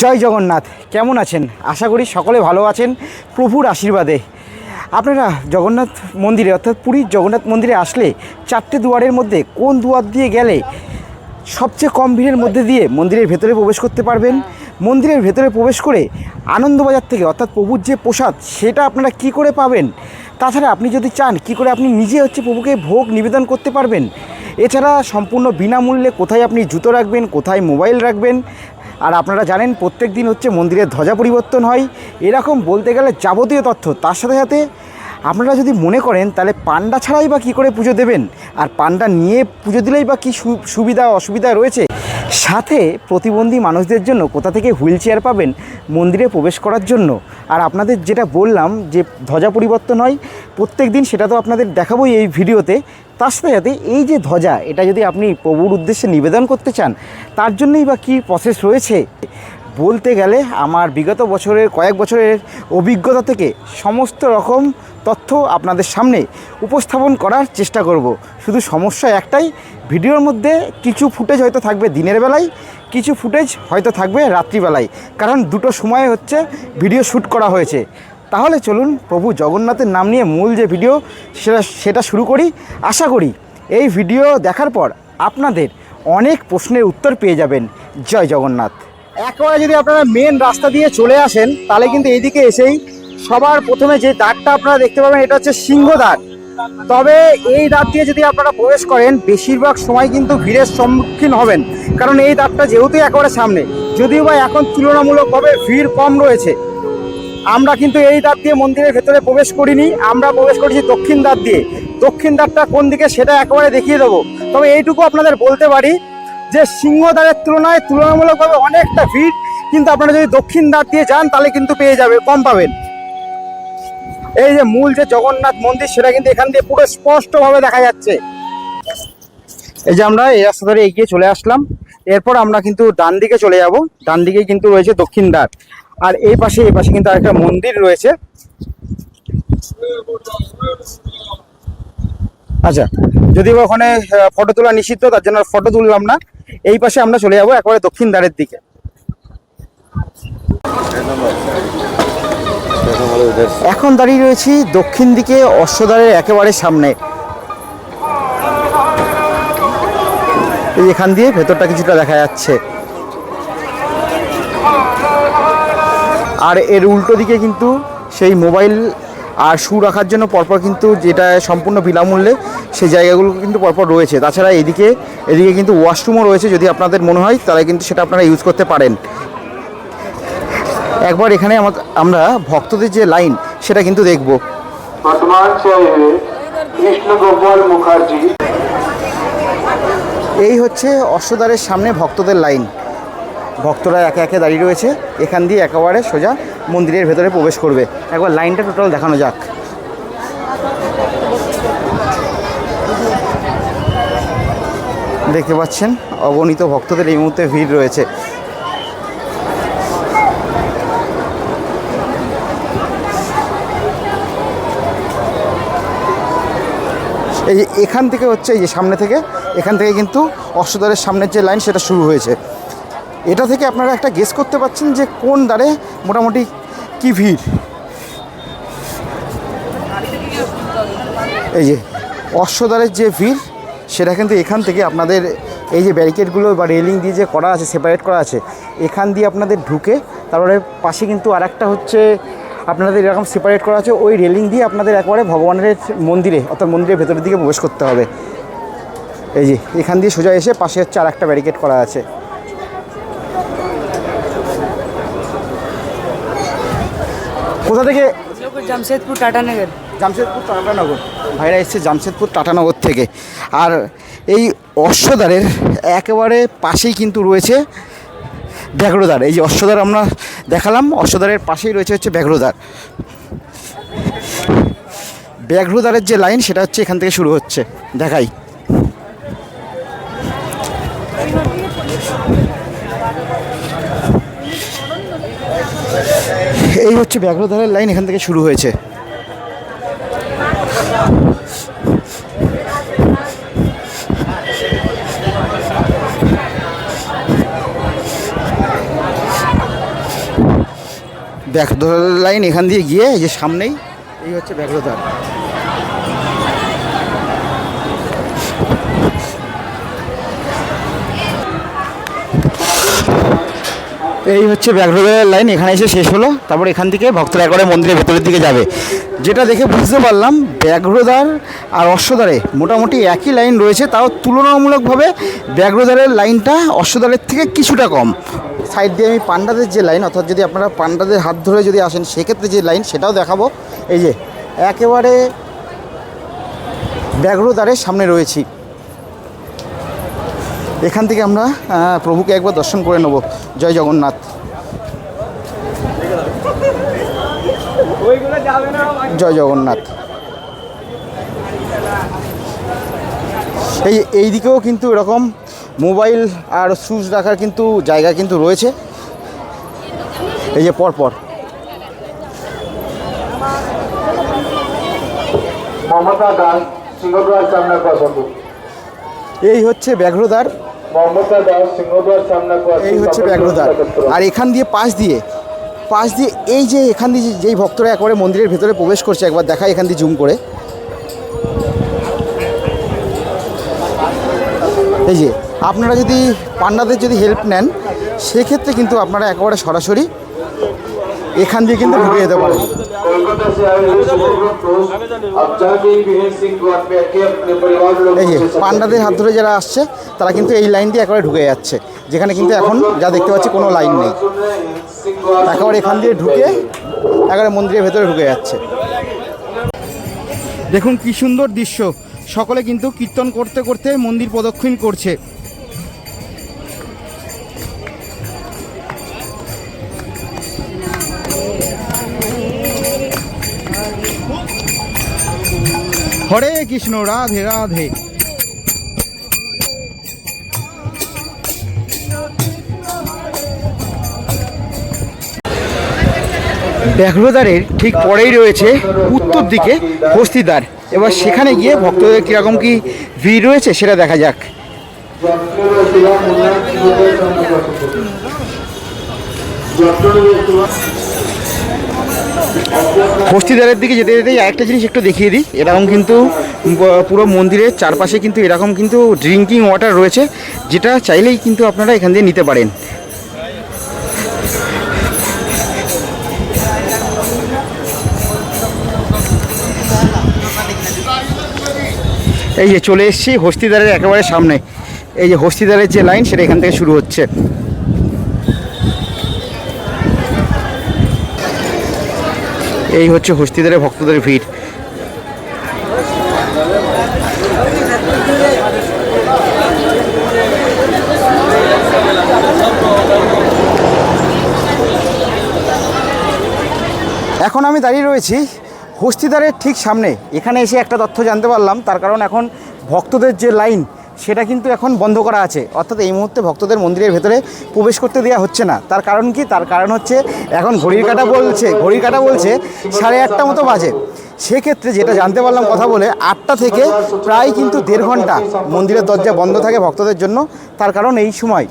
জয় জগন্নাথ। কেমন আছেন? আশা করি সকলে ভালো আছেন প্রভুর আশীর্বাদে। আপনারা জগন্নাথ মন্দিরে অর্থাৎ পুরীর জগন্নাথ মন্দিরে আসলে চারটে দুয়ারের মধ্যে কোন দুয়ার দিয়ে গেলে সবচেয়ে কম ভিড়ের মধ্যে দিয়ে মন্দিরের ভেতরে প্রবেশ করতে পারবেন? মন্দিরের ভেতরে প্রবেশ করে আনন্দবাজার থেকে অর্থাৎ প্রভুর যে প্রসাদ সেটা আপনারা কি করে পাবেন? তাছাড়া আপনি যদি চান কি করে আপনি নিজে প্রভুকে ভোগ নিবেদন করতে পারবেন? এছাড়া সম্পূর্ণ বিনামূল্যে কোথায় আপনি জুতো রাখবেন, কোথায় মোবাইল রাখবেন। আর আপনারা জানেন প্রত্যেক দিন মন্দিরের ধ্বজা পরিবর্তন হয়। এরকম বলতে গেলে যাবতীয় তথ্য। তার সাথে সাথে আপনারা যদি মনে করেন তাহলে পান্ডা ছাড়াই বা কী করে পুজো দেবেন, আর পান্ডা নিয়ে পুজো দিলেই বা কী সুবিধা অসুবিধা রয়েছে, সাথে প্রতিবন্ধী মানুষদের জন্য কোথা থেকে হুইল চেয়ার পাবেন মন্দিরে প্রবেশ করার জন্য। আর আপনাদের যেটা বললাম যে ধ্বজা পরিবর্তন হয় প্রত্যেক দিন, সেটা তো আপনাদের দেখাবোই এই ভিডিওতে। তার সাথে সাথে এই যে ধ্বজা, এটা যদি আপনি প্রভুর উদ্দেশ্যে নিবেদন করতে চান তার জন্যই বা কী প্রসেস রয়েছে, বলতে গেলে আমার বিগত বছরের কয়েক বছরের অভিজ্ঞতা থেকে সমস্ত রকম তথ্য আপনাদের সামনে উপস্থাপন করার চেষ্টা করব। শুধু সমস্যা একটাই, ভিডিওর মধ্যে কিছু ফুটেজ হয়তো থাকবে দিনের বেলায়, কিছু ফুটেজ হয়তো থাকবে রাত্রিবেলায়, কারণ দুটো সময়ে ভিডিও শ্যুট করা হয়েছে। তাহলে চলুন প্রভু জগন্নাথের নাম নিয়ে মূল যে ভিডিও সেটা শুরু করি। আশা করি এই ভিডিও দেখার পর আপনাদের অনেক প্রশ্নের উত্তর পেয়ে যাবেন। জয় জগন্নাথ। একেবারে যদি আপনারা মেন রাস্তা দিয়ে চলে আসেন তাহলে কিন্তু এইদিকে এসেই সবার প্রথমে যে দ্বারটা আপনারা দেখতে পাবেন এটা হচ্ছে সিংহদ্বার। তবে এই দ্বার দিয়ে যদি আপনারা প্রবেশ করেন বেশিরভাগ সময় কিন্তু ভিড়ের সম্মুখীন হবেন, কারণ এই দ্বারটা যেহেতু একেবারে সামনে, যদিও বা এখন তুলনামূলকভাবে ভিড় কম রয়েছে। আমরা কিন্তু এই দ্বার দিয়ে মন্দিরের ভেতরে প্রবেশ করিনি, আমরা প্রবেশ করেছি দক্ষিণ দ্বার দিয়ে। দক্ষিণ দ্বারটা কোন দিকে সেটা একেবারে দেখিয়ে দেবো। তবে এইটুকু আপনাদের বলতে পারি যে সিংহদ্বারের তুলনামূলকভাবে অনেকটা ভিড়, কিন্তু আপনারা যদি দক্ষিণ দ্বার দিয়ে যান তাহলে কিন্তু পেয়ে যাবে, কম পাবেন। এই যে মূল যে জগন্নাথ মন্দির সেটা কিন্তু এখান দিয়ে পুরো স্পষ্টভাবে দেখা যাচ্ছে। এই যে আমরা এই রাস্তা ধরে এগিয়ে চলে আসলাম, এরপর আমরা কিন্তু ডান দিকে চলে যাব। ডান দিকে কিন্তু রয়েছে দক্ষিণ দ্বার, আর এই পাশে কিন্তু আরেকটা মন্দির রয়েছে। আচ্ছা, যদিও ওখানে ফটো তোলা নিষিদ্ধ, তার জন্য ফটো তুললাম না। এই পাশে আমরা চলে যাবো একেবারে দক্ষিণ দ্বারের দিকে। এখন দাঁড়িয়ে রয়েছি দক্ষিণ দিকে অশ্বদ্বারের একেবারে সামনে। এই এখান দিয়ে ভেতরটা কিছুটা দেখা যাচ্ছে, আর এর উল্টো দিকে কিন্তু সেই মোবাইল আর শু রাখার জন্য পরপর কিন্তু যেটা সম্পূর্ণ বিনামূল্যে সেই জায়গাগুলো কিন্তু পরপর রয়েছে। তাছাড়া এদিকে কিন্তু ওয়াশরুমও রয়েছে, যদি আপনাদের মনে হয় তাহলে কিন্তু সেটা আপনারা ইউজ করতে পারেন। একবার এখানে আমরা ভক্তদের যে লাইন সেটা কিন্তু দেখব। এই হচ্ছে অশ্বদ্বারের সামনে ভক্তদের লাইন। ভক্তরা একে একে দাঁড়িয়ে রয়েছে, এখান দিয়ে একেবারে সোজা মন্দিরের ভেতরে প্রবেশ করবে। একবার লাইনটা টোটাল দেখানো যাক। দেখতে পাচ্ছেন অগণিত ভক্তদের এই মুহূর্তে ভিড় রয়েছে। এই যে এখান থেকে এই যে সামনে থেকে, এখান থেকে কিন্তু অশ্বদ্বারের সামনের যে লাইন সেটা শুরু হয়েছে। এটা থেকে আপনারা একটা গেস করতে পারছেন যে কোন দ্বারে মোটামুটি কি ভিড়। এই যে অশ্বদ্বারের যে ভিড় সেটা কিন্তু এখান থেকে আপনাদের এই যে ব্যারিকেডগুলো বা রেলিং দিয়ে যে করা আছে, সেপারেট করা আছে, এখান দিয়ে আপনাদের ঢুকে তারপরে পাশে কিন্তু আরেকটা আপনাদের এরকম সেপারেট করা আছে, ওই রেলিং দিয়ে আপনাদের একবারে ভগবানের মন্দিরে অর্থাৎ মন্দিরের ভেতরের দিকে প্রবেশ করতে হবে। এই যে এখান দিয়ে সোজা এসে পাশে আরেকটা ব্যারিকেড করা আছে। কোথা থেকে? জামশেদপুর টাটানগর। জামশেদপুর টাটানগর ভাইরা এসছে জামশেদপুর টাটানগর থেকে। আর এই অশ্বদ্বারের একেবারে পাশেই কিন্তু রয়েছে ব্যাঘ্রদ্বার। এই যে অশ্বদ্বার আমরা দেখালাম, অশ্বদ্বারের পাশেই রয়েছে ব্যাঘ্রদ্বার। ব্যাঘ্রদ্বারের যে লাইন সেটা এখান থেকে শুরু হচ্ছে, দেখাই। এই হচ্ছে ব্যাঘ্রদ্বারের লাইন, এখান থেকে শুরু হয়েছে। ব্যাঘ্রদ্বার লাইন এখান দিয়ে গিয়ে এই যে সামনেই এই হচ্ছে ব্যাঘ্রদ্বার। এই হচ্ছে ব্যাঘ্রদ্বারের লাইন, এখানে এসে শেষ হলো। তারপর এখান থেকে ভক্তরা একবারে মন্দিরের ভেতরের দিকে যাবে। যেটা দেখে বুঝতে পারলাম ব্যাঘ্রদ্বার আর অশ্বদ্বারে মোটামুটি একই লাইন রয়েছে, তাও তুলনামূলকভাবে ব্যাঘ্রদ্বারের লাইনটা অশ্বদ্বারের থেকে কিছুটা কম। সাইড দিয়ে আমি পান্ডাদের যে লাইন, অর্থাৎ যদি আপনারা পান্ডাদের হাত ধরে যদি আসেন সেক্ষেত্রে যে লাইন সেটাও দেখাবো। এই যে একেবারে ব্যাঘ্রদ্বারের সামনে রয়েছি। এখান থেকে আমরা প্রভুকে একবার দর্শন করে নেব। জয় জগন্নাথ। জয় জগন্নাথ। এই দিকেও কিন্তু এরকম মোবাইল আর শুজ রাখার কিন্তু জায়গা কিন্তু রয়েছে, এই যে পরপর। মমতা দাস সিংহদ্বার সামনে পছন্দ। এই হচ্ছে ব্যাঘ্রদ্বার, মমতা দাস সিংহদ্বার সামনে পছন্দ। এই হচ্ছে ব্যাঘ্রদ্বার। আর এখান দিয়ে পাশ দিয়ে এই যে এখান দিয়ে যেই ভক্তরা একেবারে মন্দিরের ভেতরে প্রবেশ করছে, একবার দেখাই এখান দিয়ে জুম করে। এই যে আপনারা যদি পান্ডাদের যদি হেল্প নেন সেক্ষেত্রে কিন্তু আপনারা একেবারে সরাসরি এখান দিয়ে কিন্তু ঢুকে যেতে পারেন। এই যে পান্ডাদের হাত ধরে যারা আসছে তারা কিন্তু এই লাইন দিয়ে একেবারে ঢুকে যাচ্ছে, যেখানে কিন্তু এখন যা দেখতে পাচ্ছি কোনো লাইন নেই। একেবারে এখান দিয়ে ঢুকে একেবারে মন্দিরের ভেতরে ঢুকে যাচ্ছে। দেখুন কি সুন্দর দৃশ্য, সকলে কিন্তু কীর্তন করতে করতে মন্দির প্রদক্ষিণ করছে। হরে কৃষ্ণ, রাধে রাধে। ব্যাঘ্রদ্বারের ঠিক পরেই রয়েছে উত্তর দিকে হস্তিদ্বার। এবার সেখানে গিয়ে ভক্তদের কীরকম কি ভিড় রয়েছে সেটা দেখা যাক। হস্তিদ্বারের দিকে যেতে যেতেই আরেকটা জিনিস একটু দেখিয়ে দিই। এরকম কিন্তু পুরো মন্দিরের চারপাশে কিন্তু এরকম কিন্তু ড্রিঙ্কিং ওয়াটার রয়েছে, যেটা চাইলেই কিন্তু আপনারা এখান দিয়ে নিতে পারেন। এই যে চলে এসেছি হস্তিদ্বারের একেবারে সামনে। এই যে হস্তিদ্বারের যে লাইন সেটা এখান থেকে শুরু হচ্ছে। এই হচ্ছে হস্তিদ্বারে ভক্তদের ভিড়। এখন আমি দাঁড়িয়ে রয়েছি হস্তিদ্বারের ঠিক সামনে। এখানে এসে একটা তথ্য জানতে পারলাম, তার কারণ এখন ভক্তদের যে লাইন সেটা কিন্তু এখন বন্ধ করা আছে, অর্থাৎ এই মুহূর্তে ভক্তদের মন্দিরের ভেতরে প্রবেশ করতে দেওয়া হচ্ছে না। তার কারণ কি? তার কারণ হচ্ছে এখন ঘড়ির কাঁটা বলছে 8:30 মতো বাজে। সেক্ষেত্রে যেটা জানতে পারলাম কথা বলে, 8টা থেকে প্রায় কিন্তু 1.5 ঘন্টা মন্দিরের দরজা বন্ধ থাকে ভক্তদের জন্য। তার কারণ এই সময়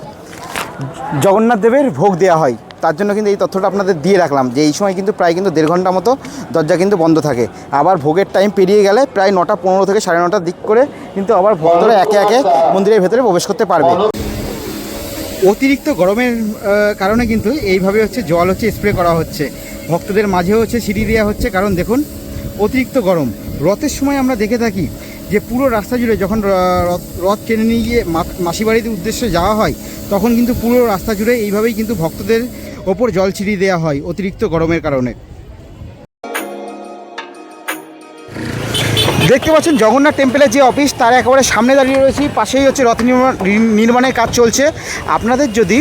জগন্নাথ দেবের ভোগ দেওয়া হয়, তার জন্য কিন্তু এই তথ্যটা আপনাদের দিয়ে রাখলাম যে এই সময় কিন্তু প্রায় কিন্তু 1.5 ঘন্টা মতো দরজা কিন্তু বন্ধ থাকে। আবার ভোগের টাইম পেরিয়ে গেলে প্রায় 9:15 থেকে 9:30 দিক করে কিন্তু আবার ভক্তরা একে একে মন্দিরের ভেতরে প্রবেশ করতে পারবে। অতিরিক্ত গরমের কারণে কিন্তু এইভাবে হচ্ছে জল স্প্রে করা হচ্ছে, ভক্তদের মাঝেও সিঁড়ি দেওয়া হচ্ছে। কারণ দেখুন অতিরিক্ত গরম। রথের সময় আমরা দেখে থাকি যে পুরো রাস্তা জুড়ে যখন রথ টেনে নিয়ে গিয়ে মাসিবাড়ির উদ্দেশ্যে যাওয়া হয়, তখন কিন্তু পুরো রাস্তা জুড়ে এইভাবেই কিন্তু ভক্তদের ওপর জল ছিটিয়ে দেওয়া হয় অতিরিক্ত গরমের কারণে। দেখতে পাচ্ছেন জগন্নাথ টেম্পলের যে অফিস তার একেবারে সামনে দাঁড়িয়ে রয়েছি। পাশেই হচ্ছে রথ নির্মাণের কাজ চলছে। আপনাদের যদি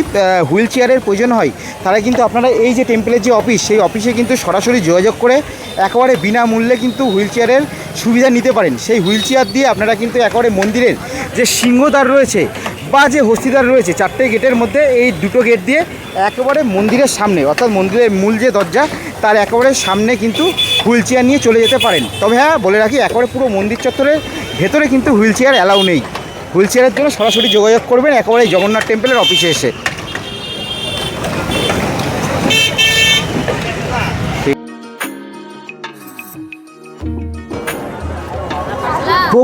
হুইল চেয়ারের প্রয়োজন হয় তাহলে কিন্তু আপনারা এই যে টেম্পলের যে অফিস, সেই অফিসে কিন্তু সরাসরি যোগাযোগ করে একেবারে বিনামূল্যে কিন্তু হুইল চেয়ারের সুবিধা নিতে পারেন। সেই হুইল চেয়ার দিয়ে আপনারা কিন্তু একেবারে মন্দিরের যে সিংহদ্বার রয়েছে বা যে হস্তিদ্বার রয়েছে, 4টে গেটের মধ্যে এই 2টো গেট দিয়ে একেবারে মন্দিরের সামনে, অর্থাৎ মন্দিরের মূল যে দরজা তার একেবারে সামনে কিন্তু হুইল চেয়ার নিয়ে চলে যেতে পারেন। তবে হ্যাঁ, বলে রাখি একেবারে পুরো মন্দির চত্বরের ভেতরে কিন্তু হুইল চেয়ার অ্যালাউ নেই। হুইল চেয়ারের জন্য সরাসরি যোগাযোগ করবেন একেবারে জগন্নাথ টেম্পলের অফিসে এসে।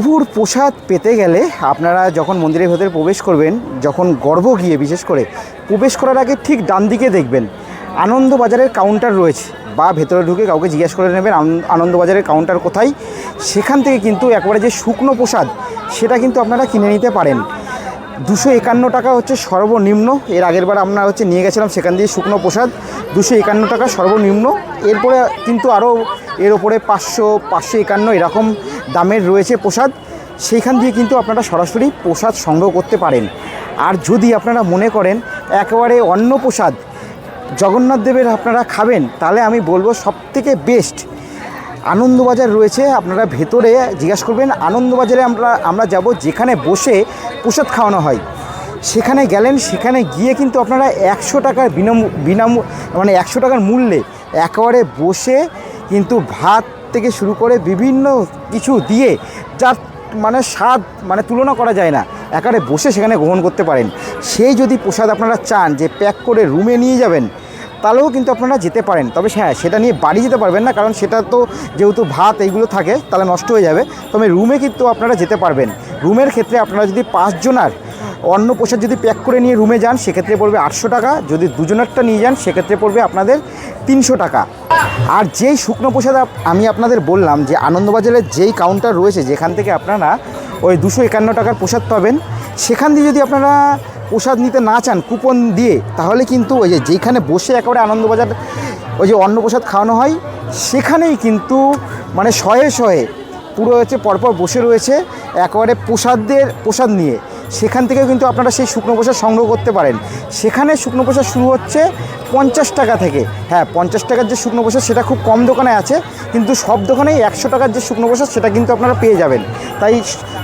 প্রভুর প্রসাদ পেতে গেলে আপনারা যখন মন্দিরের ভেতরে প্রবেশ করবেন, যখন গর্ভ গিয়ে বিশেষ করে প্রবেশ করার আগে ঠিক ডান দিকে দেখবেন আনন্দবাজারের কাউন্টার রয়েছে, বা ভেতরে ঢুকে কাউকে জিজ্ঞেস করে নেবেন আনন্দবাজারের কাউন্টার কোথায়। সেখান থেকে কিন্তু একবারে যে শুকনো প্রসাদ সেটা কিন্তু আপনারা কিনে নিতে পারেন। 251 টাকা হচ্ছে সর্বনিম্ন। এর আগের বার আমরা নিয়ে গেছিলাম সেখান দিয়ে শুকনো প্রসাদ 251 টাকা সর্বনিম্ন। এরপরে কিন্তু আরও এর ওপরে 500, 551 এরকম দামের রয়েছে প্রসাদ। সেইখান দিয়ে কিন্তু আপনারা সরাসরি প্রসাদ সংগ্রহ করতে পারেন। আর যদি আপনারা মনে করেন একেবারে অন্ন প্রসাদ জগন্নাথ দেবের আপনারা খাবেন, তাহলে আমি বলবো সবথেকে বেস্ট আনন্দবাজার রয়েছে। আপনারা ভেতরে জিজ্ঞাসা করবেন আনন্দবাজারে আমরা যাব, যেখানে বসে প্রসাদ খাওয়ানো হয়। সেখানে গেলেন, সেখানে গিয়ে কিন্তু আপনারা 100 টাকার মানে 100 টাকার মূল্যে একেবারে বসে কিন্তু ভাত থেকে শুরু করে বিভিন্ন কিছু দিয়ে যার মানে স্বাদ মানে তুলনা করা যায় না, একেবারে বসে সেখানে গ্রহণ করতে পারেন। সেই যদি প্রসাদ আপনারা চান যে প্যাক করে রুমে নিয়ে যাবেন, তাহলেও কিন্তু আপনারা যেতে পারেন। তবে হ্যাঁ, সেটা নিয়ে বাড়ি যেতে পারবেন না, কারণ সেটা তো যেহেতু ভাত এইগুলো থাকে তাহলে নষ্ট হয়ে যাবে। তবে রুমে কিন্তু আপনারা যেতে পারবেন। রুমের ক্ষেত্রে আপনারা যদি 5 জনার অন্ন প্রসাদ যদি প্যাক করে নিয়ে রুমে যান, সেক্ষেত্রে পড়বে 800 টাকা। যদি 2 জনেরটা নিয়ে যান, সেক্ষেত্রে পড়বে আপনাদের 300 টাকা। আর যেই শুকনো প্রসাদ আমি আপনাদের বললাম যে আনন্দবাজারের যেই কাউন্টার রয়েছে, যেখান থেকে আপনারা ওই 251 টাকার প্রসাদ পাবেন, সেখান দিয়ে যদি আপনারা প্রসাদ নিতে না চান কুপন দিয়ে, তাহলে কিন্তু ওই যেইখানে বসে একেবারে আনন্দবাজার ওই যে অন্নপ্রসাদ খাওয়ানো হয়, সেখানেই কিন্তু মানে শয়ে পুরো পরপর বসে রয়েছে একেবারে প্রসাদ নিয়ে। সেখান থেকেও কিন্তু আপনারা সেই শুকনো প্রসাদ সংগ্রহ করতে পারেন। সেখানে শুকনো প্রসাদ শুরু হচ্ছে 50 টাকা থেকে। হ্যাঁ, 50 টাকার যে শুকনো প্রসাদ সেটা খুব কম দোকানে আছে, কিন্তু সব দোকানেই 100 টাকার যে শুকনো প্রসাদ সেটা কিন্তু আপনারা পেয়ে যাবেন। তাই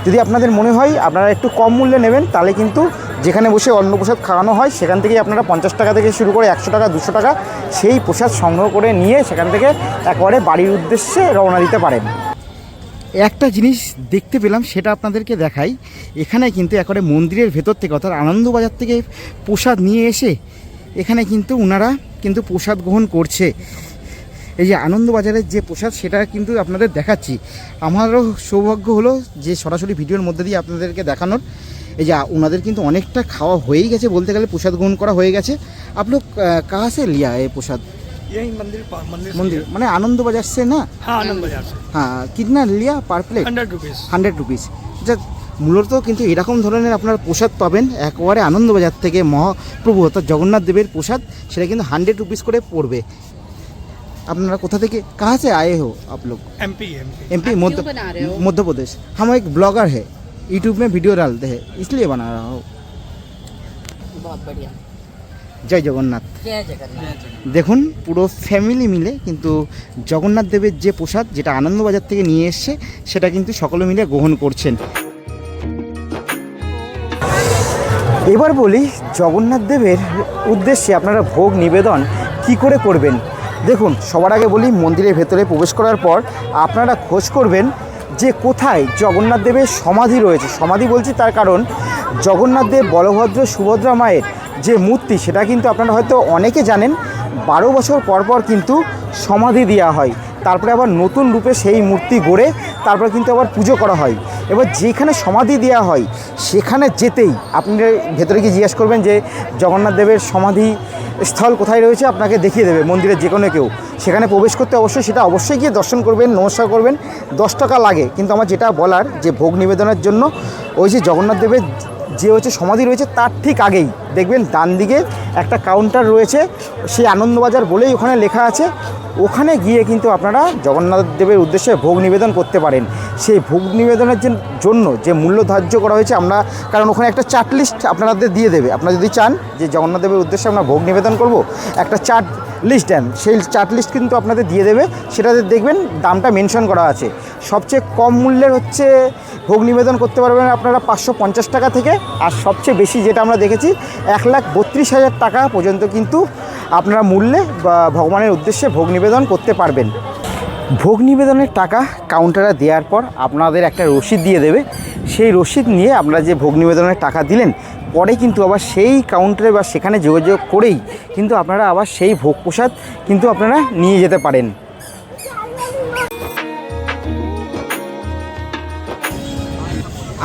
যদি আপনাদের মনে হয় আপনারা একটু কম মূল্যে নেবেন, তাহলে কিন্তু যেখানে বসে অন্নপ্রসাদ খাওয়ানো হয় সেখান থেকেই আপনারা 50 টাকা থেকে শুরু করে 100 টাকা, 200 টাকা সেই প্রসাদ সংগ্রহ করে নিয়ে সেখান থেকে একেবারে বাড়ির উদ্দেশ্যে রওনা দিতে পারেন। একটা জিনিস দেখতে পেলাম, সেটা আপনাদেরকে দেখাই। এখানে কিন্তু একেবারে মন্দিরের ভেতর থেকে অর্থাৎ আনন্দবাজার থেকে প্রসাদ নিয়ে এসে এখানে কিন্তু ওনারা কিন্তু প্রসাদ গ্রহণ করছে। এই যে আনন্দবাজারের যে প্রসাদ সেটা কিন্তু আপনাদের দেখাচ্ছি। আমারও সৌভাগ্য হলো যে সরাসরি ভিডিওর মধ্যে দিয়ে আপনাদেরকে দেখানোর। এই যে ওনাদের কিন্তু অনেকটা খাওয়া হয়েই গেছে, বলতে গেলে প্রসাদ গ্রহণ করা হয়ে গেছে। आप लोग कहाँ से लिया है प्रसाद? यही मंदिर मैंने आनंद बाजार से ना? हाँ, आनंद बाजार से। हाँ, कितना लिया पर प्लेट? 100 रुपीज़। 100 रुपीज़। মূলত কিন্তু এরকম ধরনের আপনারা প্রসাদ পাবেন একেবারে আনন্দবাজার থেকে। মহাপ্রভু অর্থাৎ জগন্নাথ দেবের প্রসাদ সেটা কিন্তু 100 रुपीज़ করে पड़বে। আপনারা কোথা থেকে कहाँ से आए हो आप लोग? एमपी मध्य प्रदेश। हम एक ब्लॉगर है, यूट्यूब में वीडियो डालते हैं, इसलिए बना रहा हूँ। बहुत बढ़िया। জয় জগন্নাথ। जय जगन्नाथ। দেখুন পুরো ফ্যামিলি মিলে কিন্তু জগন্নাথ দেবের যে প্রসাদ যেটা আনন্দবাজার থেকে নিয়ে এসছে সেটা কিন্তু সকলে মিলে গ্রহণ করছেন। এবার বলি জগন্নাথ দেবের উদ্দেশ্যে আপনারা ভোগ নিবেদন কি করে করবেন। দেখুন, সবার আগে বলি মন্দিরের ভেতরে প্রবেশ করার পর আপনারা খোঁজ করবেন যে কোথায় জগন্নাথ দেবের সমাধি রয়েছে। সমাধি বলছি তার কারণ জগন্নাথ দেব, বলভদ্র, সুভদ্রা মায়ের যে মূর্তি সেটা কিন্তু আপনারা হয়তো অনেকে জানেন 12 বছর পর পর কিন্তু সমাধি দেওয়া হয়। তারপরে আবার নতুন রূপে সেই মূর্তি গড়ে তারপরে কিন্তু আবার পুজো করা হয়। এবার যেখানে সমাধি দেওয়া হয় সেখানে যেতেই আপনি ভেতরে গিয়ে জিজ্ঞেস করবেন যে জগন্নাথ দেবের সমাধি স্থল কোথায় রয়েছে, আপনাকে দেখিয়ে দেবে মন্দিরের যে কোনো কেউ। সেখানে প্রবেশ করতে অবশ্যই গিয়ে দর্শন করবেন, নমস্কার করবেন। 10 টাকা লাগে, কিন্তু আমার যেটা বলার যে ভোগ নিবেদনের জন্য ওই যে জগন্নাথ দেবের যে সমাধি রয়েছে তার ঠিক আগেই দেখবেন ডান দিকে একটা কাউন্টার রয়েছে, সেই আনন্দবাজার বলেই ওখানে লেখা আছে। ওখানে গিয়ে কিন্তু আপনারা জগন্নাথ দেবের উদ্দেশ্যে ভোগ নিবেদন করতে পারেন। সেই ভোগ নিবেদনের জন্য যে মূল্য ধার্য করা হয়েছে কারণ ওখানে একটা চার্ট লিস্ট আপনাদের দিয়ে দেবে। আপনারা যদি চান যে জগন্নাথ দেবের উদ্দেশ্যে আমরা ভোগ নিবেদন করব, একটা চার্ট লিস্ট দেন, সেই চার্ট লিস্ট কিন্তু আপনাদের দিয়ে দেবে। সেটাতে দেখবেন দামটা মেনশন করা আছে। সবচেয়ে কম মূল্যের ভোগ নিবেদন করতে পারবেন আপনারা 550 টাকা থেকে, আর সবচেয়ে বেশি যেটা আমরা দেখেছি 1,32,000 টাকা পর্যন্ত কিন্তু আপনারা মূল্যে বা ভগবানের উদ্দেশ্যে ভোগ নিবেদন করতে পারবেন। ভোগ নিবেদনের টাকা কাউন্টারে দেওয়ার পর আপনাদের একটা রসিদ দিয়ে দেবে। সেই রসিদ নিয়ে আপনারা যে ভোগ নিবেদনের টাকা দিলেন, পরে কিন্তু আবার সেই কাউন্টারে বা সেখানে যোগাযোগ করেই কিন্তু আপনারা আবার সেই ভোগ প্রসাদ কিন্তু আপনারা নিয়ে যেতে পারেন।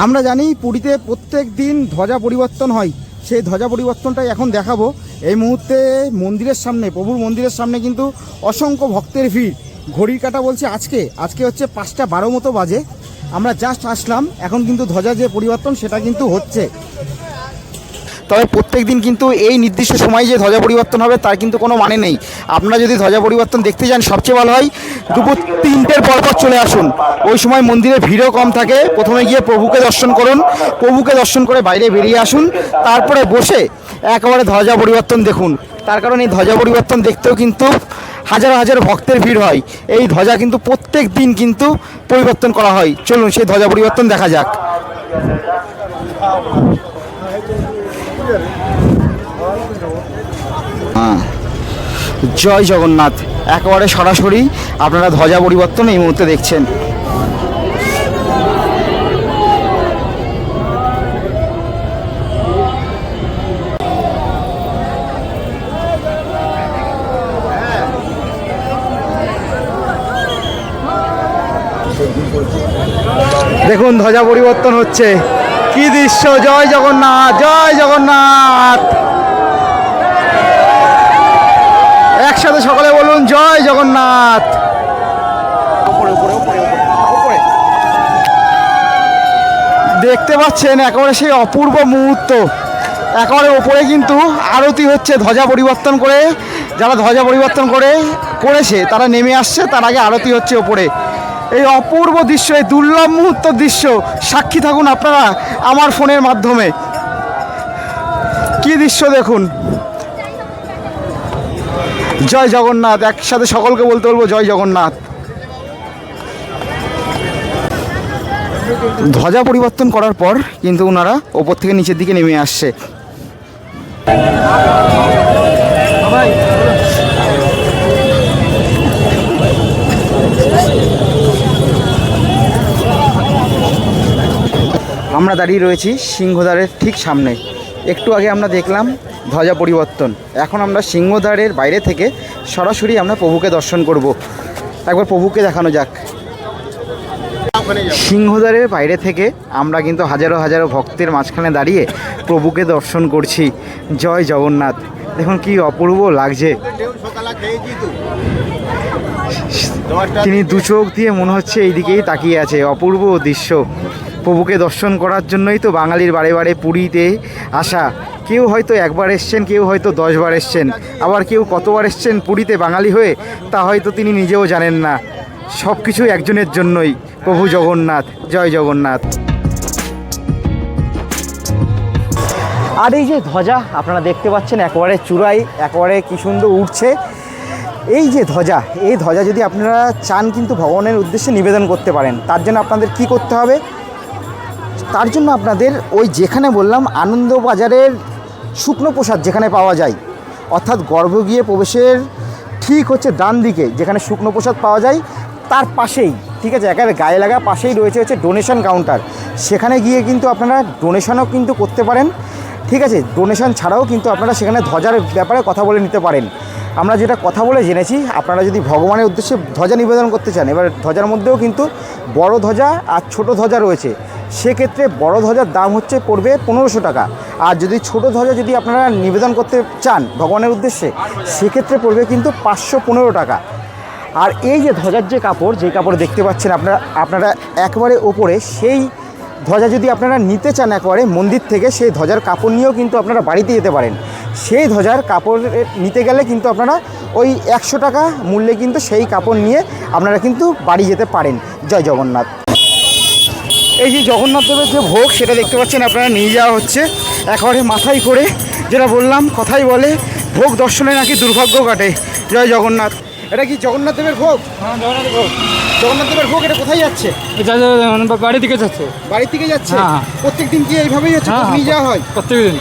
আমরা জানি পুরীতে প্রত্যেক দিন ধ্বজা পরিবর্তন হয়, সেই ধ্বজা পরিবর্তনটাই এখন দেখাবো। এই মুহূর্তে মন্দিরের সামনে, প্রভুর মন্দিরের সামনে কিন্তু অসংখ্য ভক্তের ভিড়। ঘড়ির কাঁটা বলছে আজকে হচ্ছে 5:12 মতো বাজে। আমরা জাস্ট আসলাম, এখন কিন্তু ধ্বজা যে পরিবর্তন সেটা কিন্তু হচ্ছে। তবে প্রত্যেক দিন কিন্তু এই নির্দিষ্ট সময়ে যে ধ্বজা পরিবর্তন হবে তার কিন্তু কোনো মানে নেই। আপনারা যদি ধ্বজা পরিবর্তন দেখতে যান সবচেয়ে ভালো হয় দুপুর 3টের পর চলে আসুন, ওই সময় মন্দিরে ভিড়ও কম থাকে। প্রথমে গিয়ে প্রভুকে দর্শন করুন, প্রভুকে দর্শন করে বাইরে বেরিয়ে আসুন, তারপরে বসে একেবারে ধ্বজা পরিবর্তন দেখুন। তার কারণ এই ধ্বজা পরিবর্তন দেখতেও কিন্তু হাজার হাজার ভক্তের ভিড় হয়। এই ধ্বজা কিন্তু প্রত্যেক দিন কিন্তু পরিবর্তন করা হয়। চলুন সেই ধ্বজা পরিবর্তন দেখা যাক। জয় জগন্নাথ, একেবারে সরাসরি আপনারা ধ্বজা পরিবর্তন এই মুহূর্তে দেখছেন। দেখুন ধ্বজা পরিবর্তন হচ্ছে, কি দৃশ্য! জয় জগন্নাথ, জয় জগন্নাথ। একসাথে সকলে বলুন জয় জগন্নাথ। দেখতে পাচ্ছেন একেবারে সেই অপূর্ব মুহূর্ত। একেবারে ওপরে কিন্তু আরতি হচ্ছে ধ্বজা পরিবর্তন করে। যারা ধ্বজা পরিবর্তন করেছে তারা নেমে আসছে, তার আগে আরতি হচ্ছে ওপরে। এই অপূর্ব দৃশ্য, এই দুর্লভ মুহূর্তের দৃশ্য সাক্ষী থাকুন আপনারা আমার ফোনের মাধ্যমে। কি দৃশ্য দেখুন! জয় জগন্নাথ, একসাথে সকলকে বলতে বলবো জয় জগন্নাথ। ধ্বজা পরিবর্তন করার পর কিন্তু ওনারা ওপর থেকে নিচের দিকে নেমে আসছে। আমরা দাঁড়িয়ে রয়েছি সিংহদ্বারের ঠিক সামনে। একটু আগে আমরা দেখলাম ধ্বজা পরিবর্তন, এখন আমরা সিংহদ্বারের বাইরে থেকে সরাসরি আমরা প্রভুকে দর্শন করব। একবার প্রভুকে দেখানো যাক। সিংহদ্বারের বাইরে থেকে আমরা কিন্তু হাজারো হাজারো ভক্তের মাঝখানে দাঁড়িয়ে প্রভুকে দর্শন করছি। জয় জগন্নাথ, দেখুন কি অপূর্ব লাগছে। তিনি দু চোখ দিয়ে মনে হচ্ছে এইদিকেই তাকিয়ে আছে। অপূর্ব দৃশ্য। প্রভুকে দর্শন করার জন্যই তো বাঙালির বারে বারে পুরীতে আসা। কেউ হয়তো একবার এসছেন, কেউ হয়তো 10 বার এসছেন, আবার কেউ কতবার এসছেন পুরীতে বাঙালি হয়ে তা হয়তো তিনি নিজেও জানেন না। সব কিছুই একজনের জন্যই, প্রভু জগন্নাথ। জয় জগন্নাথ। আর এই যে ধ্বজা আপনারা দেখতে পাচ্ছেন একেবারে চূড়ায়, একেবারে কি সুন্দর উঠছে। এই যে ধ্বজা, এই ধ্বজা যদি আপনারা চান কিন্তু ভগবানের উদ্দেশ্যে নিবেদন করতে পারেন। তার জন্য আপনাদের কি করতে হবে? তার জন্য আপনাদের ওই যেখানে বললাম আনন্দবাজারের শুকনো প্রসাদ যেখানে পাওয়া যায়, অর্থাৎ গর্ভগৃহে প্রবেশের ঠিক হচ্ছে ডান দিকে যেখানে শুকনো প্রসাদ পাওয়া যায় তার পাশেই, ঠিক আছে, একেবারে গায়ে লাগা পাশেই রয়েছে হচ্ছে ডোনেশন কাউন্টার। সেখানে গিয়ে কিন্তু আপনারা ডোনেশনও কিন্তু করতে পারেন, ঠিক আছে। ডোনেশন ছাড়াও কিন্তু আপনারা সেখানে ধ্বজার ব্যাপারে কথা বলে নিতে পারেন। আমরা যেটা কথা বলে জেনেছি, আপনারা যদি ভগবানের উদ্দেশ্যে ধ্বজা নিবেদন করতে চান, এবার ধ্বজার মধ্যেও কিন্তু বড় ধ্বজা আর ছোট ধ্বজা রয়েছে। সেক্ষেত্রে বড় ধ্বজার দাম পড়বে 1500 টাকা। আর যদি ছোট ধ্বজা যদি আপনারা নিবেদন করতে চান ভগবানের উদ্দেশ্যে, সেক্ষেত্রে পড়বে কিন্তু 515 টাকা। আর এই যে ধ্বজার যে কাপড়, যেই কাপড় দেখতে পাচ্ছেন আপনারা একবারে ওপরে, সেই ধ্বজা যদি আপনারা নিতে চান একবারে মন্দির থেকে, সেই ধ্বজার কাপড় নিয়েও কিন্তু আপনারা বাড়িতে যেতে পারেন। সেই ধ্বজার কাপড় নিতে গেলে কিন্তু আপনারা ওই 100 টাকা মূল্যে কিন্তু সেই কাপড় নিয়ে আপনারা কিন্তু বাড়ি যেতে পারেন। জয় জগন্নাথ। এই যে জগন্নাথ দেবের যে ভোগ সেটা দেখতে পাচ্ছেন আপনারা নিয়ে যাওয়া হচ্ছে একেবারে মাথায় করে। যেটা বললাম, কথাই বলে ভোগ দর্শনে নাকি দুর্ভাগ্য কাটে। জয় জগন্নাথ। এটা কি জগন্নাথ দেবের ভোগ? হ্যাঁ, জগন্নাথ ভোগ। জগন্নাথ দেবের ভোগ এটা কোথায় যাচ্ছে? বাড়ি থেকে যাচ্ছে। বাড়ি থেকে যাচ্ছে? হ্যাঁ। প্রত্যেক দিন কি এইভাবেই হচ্ছে ভোগ নিয়ে যাওয়া হয়? প্রত্যেকদিন।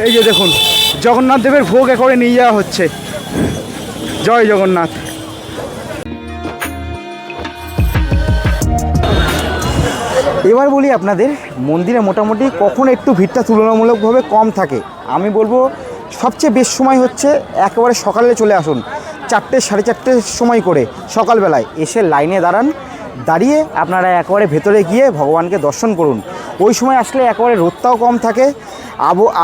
এই যে দেখুন জগন্নাথ দেবের ভোগ একেবারে নিয়ে যাওয়া হচ্ছে। জয় জগন্নাথ। এবার বলি আপনাদের, মন্দিরে মোটামুটি কখন একটু ভিড়টা তুলনামূলকভাবে কম থাকে? আমি বলবো সবচেয়ে বেশ সময় হচ্ছে একেবারে সকালে চলে আসুন, 4টে 4:30 সময় করে সকালবেলায় এসে লাইনে দাঁড়িয়ে আপনারা একেবারে ভেতরে গিয়ে ভগবানকে দর্শন করুন। ওই সময় আসলে একেবারে রোদটাও কম থাকে,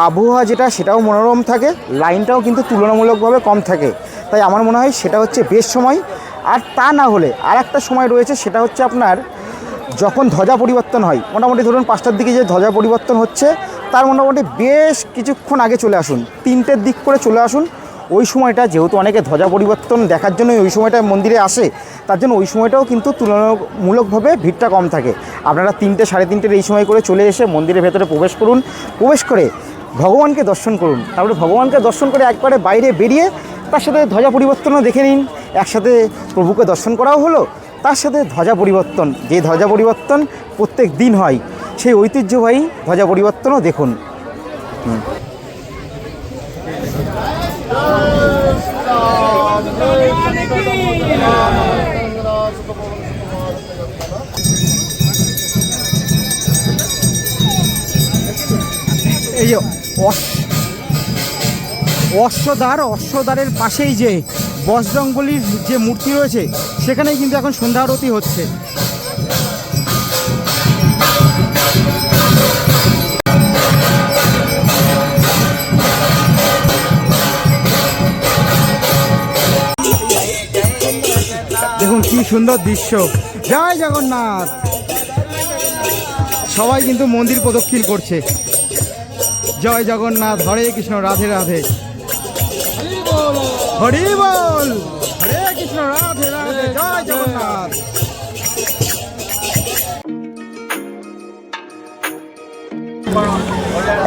আবহাওয়া যেটা সেটাও মনোরম থাকে, লাইনটাও কিন্তু তুলনামূলকভাবে কম থাকে। তাই আমার মনে হয় সেটা হচ্ছে বেস্ট সময়। আর তা না হলে আর একটা সময় রয়েছে, সেটা হচ্ছে আপনার যখন ধ্বজা পরিবর্তন হয়, মোটামুটি ধরুন 5টার দিকে যে ধ্বজা পরিবর্তন হচ্ছে তার মোটামুটি বেশ কিছুক্ষণ আগে চলে আসুন, 3টের দিক করে চলে আসুন। ওই সময়টা যেহেতু অনেকে ধ্বজা পরিবর্তন দেখার জন্যই ওই সময়টা মন্দিরে আসে, তার জন্য ওই সময়টাও কিন্তু তুলনামূলকভাবে ভিড়টা কম থাকে। আপনারা 3টে, 3:30 এই সময় করে চলে এসে মন্দিরের ভেতরে প্রবেশ করুন, প্রবেশ করে ভগবানকে দর্শন করুন। তারপরে ভগবানকে দর্শন করে একবারে বাইরে বেরিয়ে তার সাথে ধ্বজা পরিবর্তনও দেখে নিন, একসাথে প্রভুকে দর্শন করাও হলো, তার সাথে ধ্বজা পরিবর্তন, যে ধ্বজা পরিবর্তন প্রত্যেক দিন হয় সেই ঐতিহ্যবাহী ধ্বজা পরিবর্তনও দেখুন। এই যে অশ্বদ্বারের পাশেই যে বজরংবলীর যে মূর্তি রয়েছে সেখানেই কিন্তু এখন সন্ধ্যা আরতি হচ্ছে। দেখুন কি সুন্দর দৃশ্য। জয় জগন্নাথ। সবাই কিন্তু মন্দির প্রদক্ষিণ করছে। জয় জগন্নাথ, হরে কৃষ্ণ, রাধে রাধে, হরি বল, হরে কৃষ্ণ, রাধে রাধে, জয় জগন্নাথ।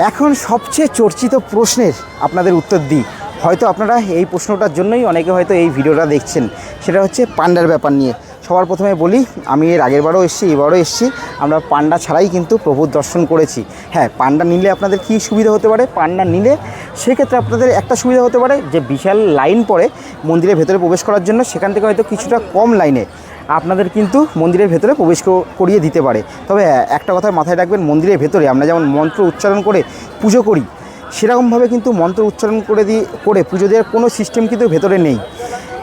এখন সবচেয়ে চর্চিত প্রশ্নের আপনাদের উত্তর দিই। হয়তো আপনারা এই প্রশ্নটার জন্যই অনেকে হয়তো এই ভিডিওটা দেখছেন, সেটা হচ্ছে পান্ডার ব্যাপার নিয়ে। সবার প্রথমে বলি, আমি এর আগেরবারও এসেছি, এবারও এসেছি, আমরা পান্ডা ছাড়াই কিন্তু প্রভুর দর্শন করেছি। হ্যাঁ, পান্ডা নিলে আপনাদের কী সুবিধা হতে পারে? পান্ডা নিলে সেক্ষেত্রে আপনাদের একটা সুবিধা হতে পারে যে বিশাল লাইন পড়ে মন্দিরের ভেতরে প্রবেশ করার জন্য, সেখান থেকে হয়তো কিছুটা কম লাইনে আপনাদের কিন্তু মন্দিরের ভেতরে প্রবেশ করিয়ে দিতে পারে। তবে একটা কথা মাথায় রাখবেন, মন্দিরের ভেতরে আমরা যেমন মন্ত্র উচ্চারণ করে পুজো করি, সেরকমভাবে কিন্তু মন্ত্র উচ্চারণ করে পুজো দেওয়ার কোনো সিস্টেম কিন্তু ভেতরে নেই।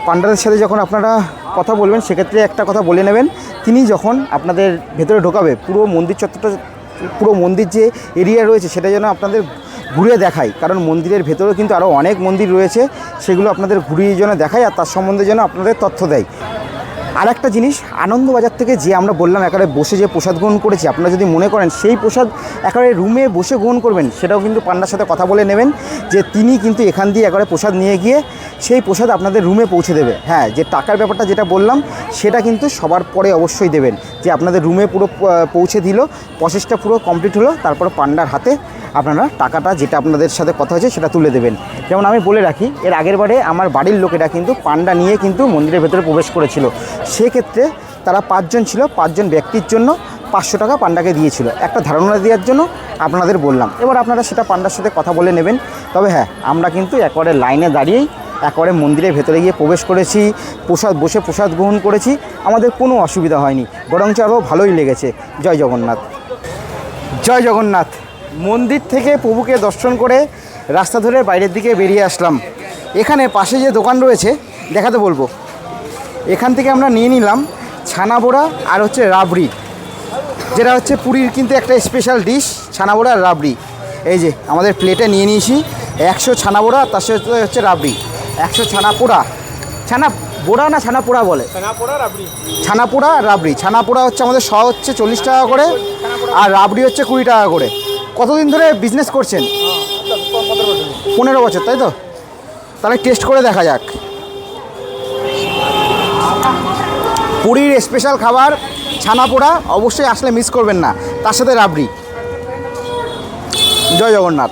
পান্ডাদের সাথে যখন আপনারা কথা বলবেন, সেক্ষেত্রে একটা কথা বলে নেবেন, তিনি যখন আপনাদের ভেতরে ঢোকাবে পুরো মন্দির চত্বরটা, পুরো মন্দির যে এরিয়া রয়েছে সেটা যেন আপনাদের ঘুরে দেখায়, কারণ মন্দিরের ভেতরেও কিন্তু আরও অনেক মন্দির রয়েছে, সেগুলো আপনাদের ঘুরিয়ে যেন দেখায় আর তার সম্বন্ধে যেন আপনাদের তথ্য দেয়। আর একটা জিনিস, আনন্দবাজার থেকে যে আমরা বললাম একেবারে বসে যে প্রসাদ গ্রহণ করেছি, আপনারা যদি মনে করেন সেই প্রসাদ একেবারে রুমে বসে গ্রহণ করবেন, সেটাও কিন্তু পান্ডার সাথে কথা বলে নেবেন যে তিনি কিন্তু এখান দিয়ে একেবারে প্রসাদ নিয়ে গিয়ে সেই প্রসাদ আপনাদের রুমে পৌঁছে দেবে। হ্যাঁ, যে টাকার ব্যাপারটা যেটা বললাম সেটা কিন্তু সবার পরে অবশ্যই দেবেন, যে আপনাদের রুমে পুরো পৌঁছে দিল, প্রসেসটা পুরো কমপ্লিট হলো, তারপর পান্ডার হাতে আপনারা টাকাটা যেটা আপনাদের সাথে কথা হয়েছে সেটা তুলে দেবেন। যেমন আমি বলে রাখি, এর আগের বারে আমার বাড়ির লোকেরা কিন্তু পান্ডা নিয়ে কিন্তু মন্দিরের ভেতরে প্রবেশ করেছিল। সেক্ষেত্রে তারা 5 জন ছিল, 5 জন ব্যক্তির জন্য 500 টাকা পান্ডাকে দিয়েছিল। একটা ধারণা দেওয়ার জন্য আপনাদের বললাম। এবার আপনারা সেটা পান্ডার সাথে কথা বলে নেবেন। তবে হ্যাঁ, আমরা কিন্তু একেবারে লাইনে দাঁড়িয়েই একেবারে মন্দিরের ভেতরে গিয়ে প্রবেশ করেছি, বসে প্রসাদ গ্রহণ করেছি, আমাদের কোনো অসুবিধা হয়নি, বরঞ্চ আরও ভালোই লেগেছে। জয় জগন্নাথ, জয় জগন্নাথ। মন্দির থেকে প্রভুকে দর্শন করে রাস্তা ধরে বাইরের দিকে বেরিয়ে আসলাম। এখানে পাশে যে দোকান রয়েছে দেখাতে বলবো, এখান থেকে আমরা নিয়ে নিলাম ছানা বড়া আর হচ্ছে রাবড়ি, যেটা হচ্ছে পুরীর কিন্তু একটা স্পেশাল ডিশ, ছানা বড়া আর রাবড়ি। এই যে আমাদের প্লেটে নিয়ে নিয়েছি 100 ছানা বড়া, তার সাথে হচ্ছে রাবড়ি, 100 ছানা পোড়া, ছানা বড়া না ছানা পোড়া বলে, ছানা পোড়া আর রাবড়ি। ছানা পোড়া হচ্ছে আমাদের হচ্ছে 40 টাকা করে, আর রাবড়ি হচ্ছে 20 টাকা করে। কতদিন ধরে বিজনেস করছেন? 15 বছর, তাই তো? তাহলে টেস্ট করে দেখা যাক। পুরীর স্পেশাল খাবার ছানা পোড়া, অবশ্যই আসলে মিস করবেন না, তার সাথে রাবড়ি। জয় জগন্নাথ।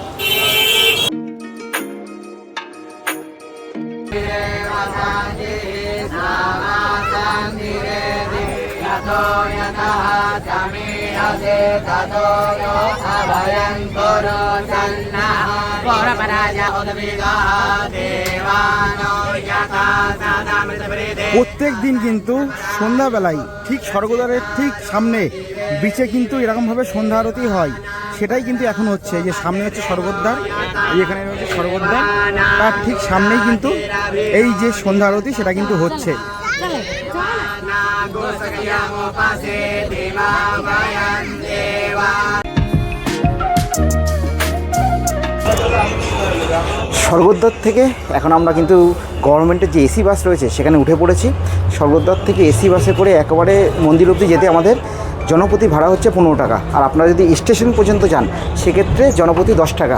প্রত্যেক দিন কিন্তু সন্ধ্যাবেলায় ঠিক স্বর্গদ্বারের ঠিক সামনে বিচে কিন্তু এরকমভাবে সন্ধ্যা আরতি হয়, সেটাই কিন্তু এখন হচ্ছে। যে সামনে হচ্ছে স্বর্গদ্বার, এখানে রয়েছে স্বর্গদ্বার, তার ঠিক সামনেই কিন্তু এই যে সন্ধ্যা আরতি সেটা কিন্তু হচ্ছে। স্বর্গদ্বার থেকে এখন আমরা কিন্তু গভর্নমেন্টের যে এসি বাস রয়েছে সেখানে উঠে পড়েছি। স্বর্গদ্বার থেকে এসি বাসে করে একেবারে মন্দির অবধি যেতে আমাদের জনপ্রতি ভাড়া হচ্ছে 15 টাকা। আর আপনারা যদি স্টেশন পর্যন্ত যান সেক্ষেত্রে জনপ্রতি 10 টাকা।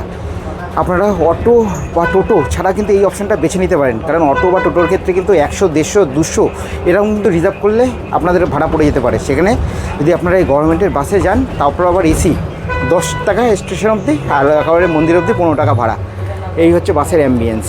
আপনারা অটো বা টোটো ছাড়া কিন্তু এই অপশানটা বেছে নিতে পারেন, কারণ অটো বা টোটোর ক্ষেত্রে কিন্তু 100, 150, 200 এরকম কিন্তু রিজার্ভ করলে আপনাদের ভাড়া পড়ে যেতে পারে। সেখানে যদি আপনারা এই গভর্নমেন্টের বাসে যান তারপর আবার এসি 10 টাকা স্টেশন অবধি, আর একেবারে মন্দির অবধি 15 টাকা ভাড়া। এই হচ্ছে বাসের অ্যাম্বিয়েন্স।